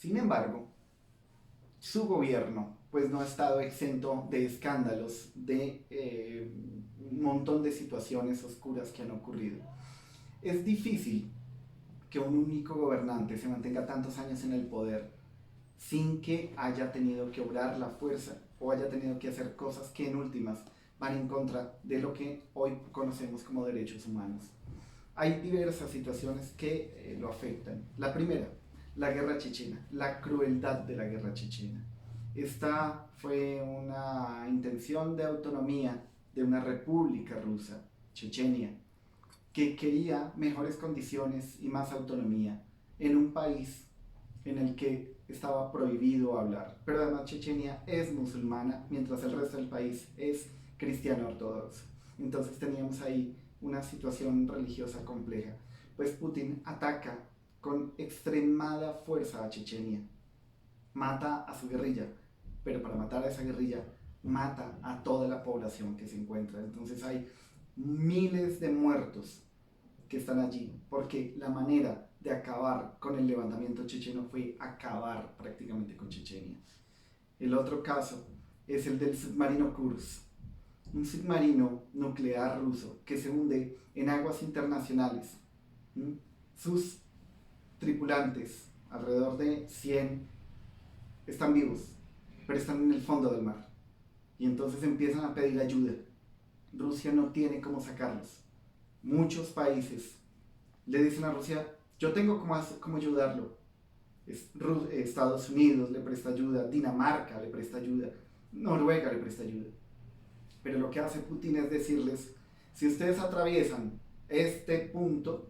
Sin embargo, su gobierno pues no ha estado exento de escándalos, de un montón de situaciones oscuras que han ocurrido. Es difícil que un único gobernante se mantenga tantos años en el poder sin que haya tenido que obrar la fuerza o haya tenido que hacer cosas que en últimas van en contra de lo que hoy conocemos como derechos humanos. Hay diversas situaciones que lo afectan. La primera, la guerra chechena, la crueldad de la guerra chechena. Esta fue una intención de autonomía de una república rusa, Chechenia, que quería mejores condiciones y más autonomía en un país en el que estaba prohibido hablar. Pero además Chechenia es musulmana, mientras el resto del país es cristiano ortodoxo. Entonces teníamos ahí una situación religiosa compleja. Pues Putin ataca con extremada fuerza a Chechenia, mata a su guerrilla, pero para matar a esa guerrilla mata a toda la población que se encuentra. Entonces hay miles de muertos que están allí, porque la manera de acabar con el levantamiento checheno fue acabar prácticamente con Chechenia. El otro caso es el del submarino Kursk, un submarino nuclear ruso que se hunde en aguas internacionales. Sus tripulantes, alrededor de 100, están vivos, pero están en el fondo del mar. Y entonces empiezan a pedir ayuda. Rusia no tiene cómo sacarlos. Muchos países le dicen a Rusia, yo tengo cómo ayudarlo. Estados Unidos le presta ayuda, Dinamarca le presta ayuda, Noruega le presta ayuda. Pero lo que hace Putin es decirles, si ustedes atraviesan este punto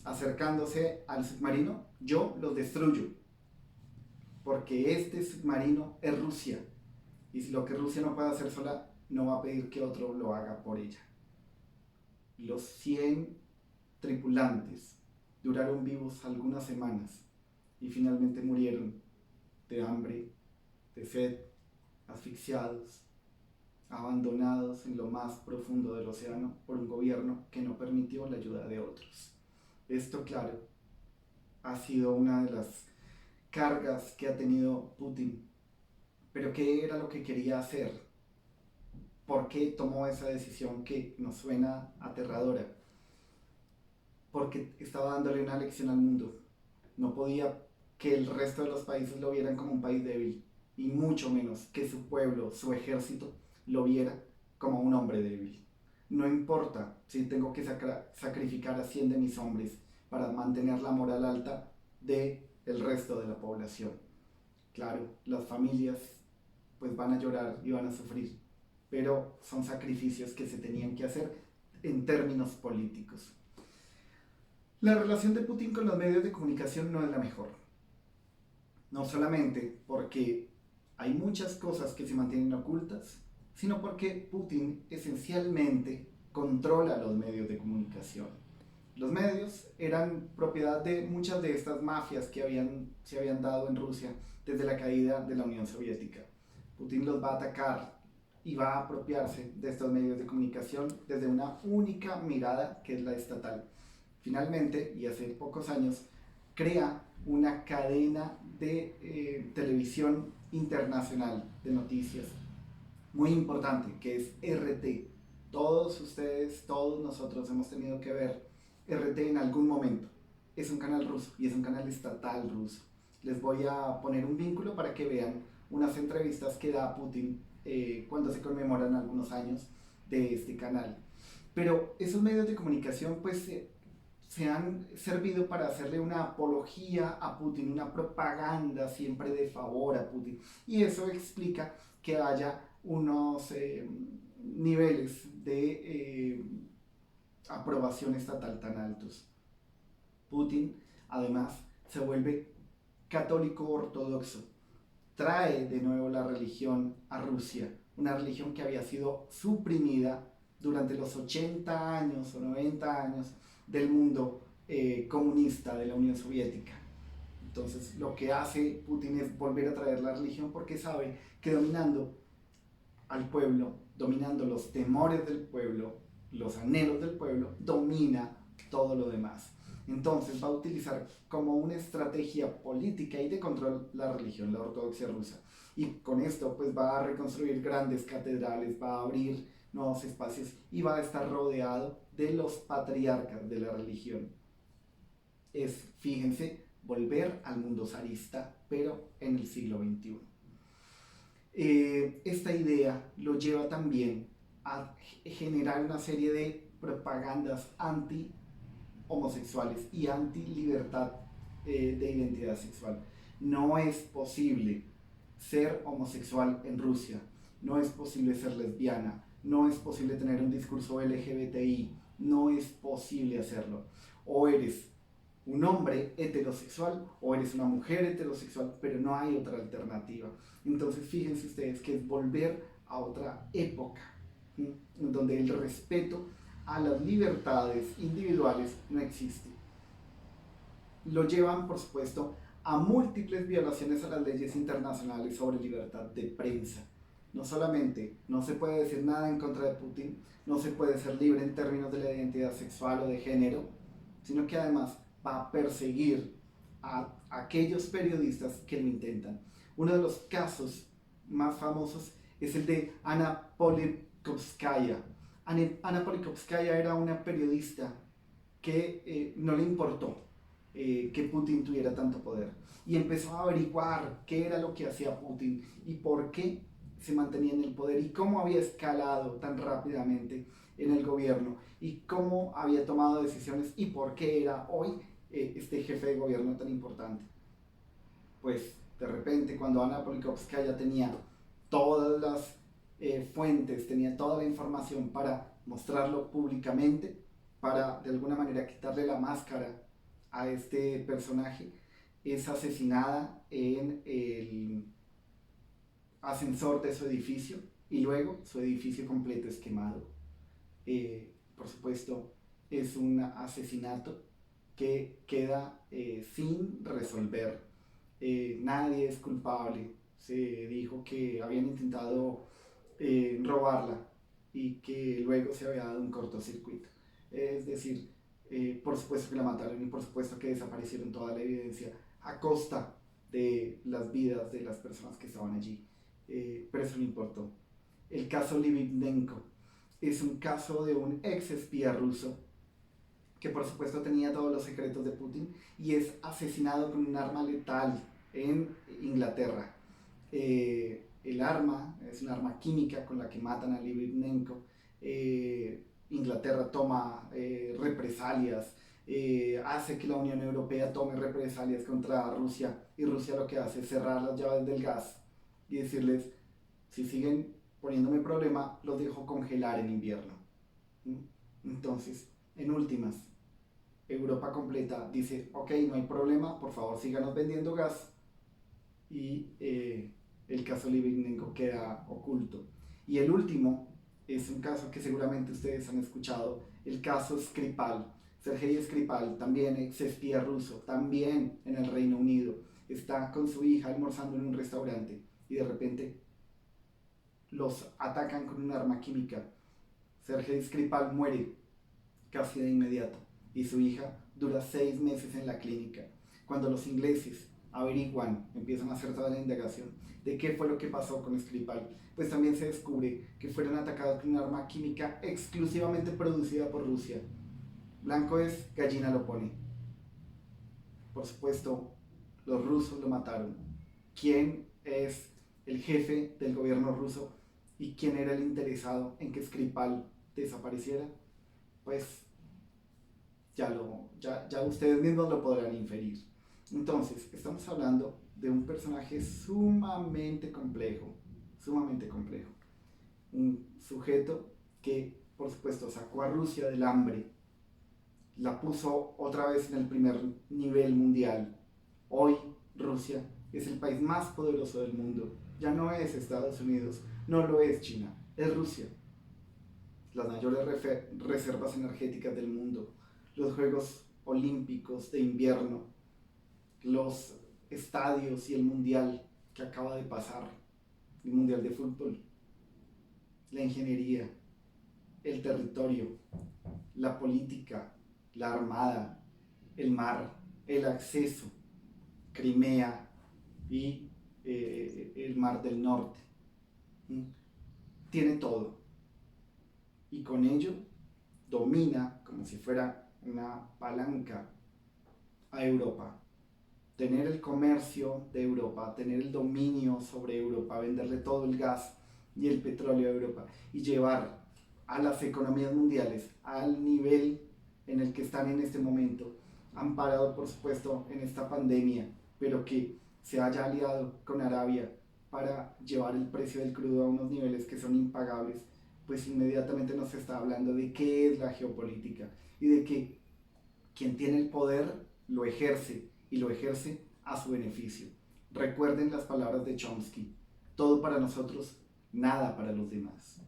acercándose al submarino, yo los destruyo. Porque este submarino es Rusia. Y si lo que Rusia no puede hacer sola, no va a pedir que otro lo haga por ella. Los 100 tripulantes duraron vivos algunas semanas y finalmente murieron de hambre, de sed, asfixiados, abandonados en lo más profundo del océano por un gobierno que no permitió la ayuda de otros. Esto, claro, ha sido una de las cargas que ha tenido Putin. Pero ¿qué era lo que quería hacer? ¿Por qué tomó esa decisión que nos suena aterradora? Porque estaba dándole una lección al mundo. No podía que el resto de los países lo vieran como un país débil, y mucho menos que su pueblo, su ejército, lo viera como un hombre débil. No importa si tengo que sacrificar a 100 de mis hombres para mantener la moral alta del resto de la población. Claro, las familias pues van a llorar y van a sufrir, pero son sacrificios que se tenían que hacer en términos políticos. La relación de Putin con los medios de comunicación no es la mejor. No solamente porque hay muchas cosas que se mantienen ocultas, sino porque Putin esencialmente controla los medios de comunicación. Los medios eran propiedad de muchas de estas mafias que se habían dado en Rusia desde la caída de la Unión Soviética. Putin los va a atacar y va a apropiarse de estos medios de comunicación desde una única mirada, que es la estatal. Finalmente, y hace pocos años, crea una cadena de televisión internacional de noticias muy importante, que es RT. Todos ustedes, todos nosotros hemos tenido que ver RT en algún momento. Es un canal ruso y es un canal estatal ruso. Les voy a poner un vínculo para que vean unas entrevistas que da Putin cuando se conmemoran algunos años de este canal. Pero esos medios de comunicación pues se han servido para hacerle una apología a Putin, una propaganda siempre de favor a Putin. Y eso explica que haya unos niveles de aprobación estatal tan altos. Putin, además, se vuelve católico ortodoxo. Trae de nuevo la religión a Rusia, una religión que había sido suprimida durante los 80 años o 90 años del mundo comunista de la Unión Soviética. Entonces lo que hace Putin es volver a traer la religión porque sabe que dominando al pueblo, dominando los temores del pueblo, los anhelos del pueblo, domina todo lo demás. Entonces va a utilizar como una estrategia política y de control la religión, la ortodoxia rusa. Y con esto pues va a reconstruir grandes catedrales, va a abrir nuevos espacios y va a estar rodeado de los patriarcas de la religión. Es, fíjense, volver al mundo zarista, pero en el siglo XXI. Esta idea lo lleva también a generar una serie de propagandas anti-homosexuales y anti-libertad de identidad sexual. No es posible ser homosexual en Rusia, no es posible ser lesbiana, no es posible tener un discurso LGBTI, no es posible hacerlo. O eres un hombre heterosexual o eres una mujer heterosexual, pero no hay otra alternativa. Entonces fíjense ustedes que es volver a otra época, ¿sí?, en donde el respeto a las libertades individuales no existe. Lo llevan, por supuesto, a múltiples violaciones a las leyes internacionales sobre libertad de prensa. No solamente no se puede decir nada en contra de Putin, no se puede ser libre en términos de la identidad sexual o de género, sino que además va a perseguir a aquellos periodistas que lo intentan. Uno de los casos más famosos es el de Anna Politkovskaya. Anna Politkovskaya era una periodista que no le importó que Putin tuviera tanto poder y empezó a averiguar qué era lo que hacía Putin y por qué se mantenía en el poder y cómo había escalado tan rápidamente en el gobierno y cómo había tomado decisiones y por qué era hoy este jefe de gobierno tan importante. Pues de repente cuando Anna Politkovskaya tenía todas las fuentes, tenía toda la información para mostrarlo públicamente, para de alguna manera quitarle la máscara a este personaje, es asesinada en el ascensor de su edificio y luego su edificio completo es quemado. Por supuesto, es un asesinato que queda sin resolver. Nadie es culpable. Se dijo que habían intentado robarla y que luego se había dado un cortocircuito. Es decir, por supuesto que la mataron y por supuesto que desaparecieron toda la evidencia a costa de las vidas de las personas que estaban allí. Pero eso no importó. El caso Livitnenko es un caso de un ex espía ruso que por supuesto tenía todos los secretos de Putin y es asesinado con un arma letal en Inglaterra. El arma es un arma química con la que matan a Livitnenko. Inglaterra toma represalias, hace que la Unión Europea tome represalias contra Rusia y Rusia lo que hace es cerrar las llaves del gas y decirles, si siguen poniéndome problema, los dejo congelar en invierno. Entonces, en últimas, Europa completa dice, ok, no hay problema, por favor síganos vendiendo gas y el caso Livitnenko queda oculto. Y el último es un caso que seguramente ustedes han escuchado, el caso Skripal. Sergei Skripal, también ex espía ruso, también en el Reino Unido, está con su hija almorzando en un restaurante y de repente los atacan con un arma química. Sergei Skripal muere casi de inmediato y su hija dura 6 meses en la clínica. Cuando los ingleses averiguan, empiezan a hacer toda la indagación de qué fue lo que pasó con Skripal, pues también se descubre que fueron atacados con un arma química exclusivamente producida por Rusia. Blanco es, gallina lo pone. Por supuesto, los rusos lo mataron. ¿Quién es el jefe del gobierno ruso y quién era el interesado en que Skripal desapareciera? Pues ya ustedes mismos lo podrán inferir. Entonces, estamos hablando de un personaje sumamente complejo. Un sujeto que, por supuesto, sacó a Rusia del hambre, la puso otra vez en el primer nivel mundial. Hoy Rusia es el país más poderoso del mundo. Ya no es Estados Unidos, no lo es China, es Rusia. Las mayores reservas energéticas del mundo, los Juegos Olímpicos de invierno, los estadios y el mundial que acaba de pasar, el mundial de fútbol, la ingeniería, el territorio, la política, la armada, el mar, el acceso, Crimea y el Mar del Norte. ¿Mm? Tiene todo. Y con ello domina como si fuera una palanca a Europa. Tener el comercio de Europa, tener el dominio sobre Europa, venderle todo el gas y el petróleo a Europa y llevar a las economías mundiales al nivel en el que están en este momento, amparado por supuesto en esta pandemia, pero que se haya aliado con Arabia para llevar el precio del crudo a unos niveles que son impagables, pues inmediatamente nos está hablando de qué es la geopolítica y de que quien tiene el poder lo ejerce y lo ejerce a su beneficio. Recuerden las palabras de Chomsky: todo para nosotros, nada para los demás.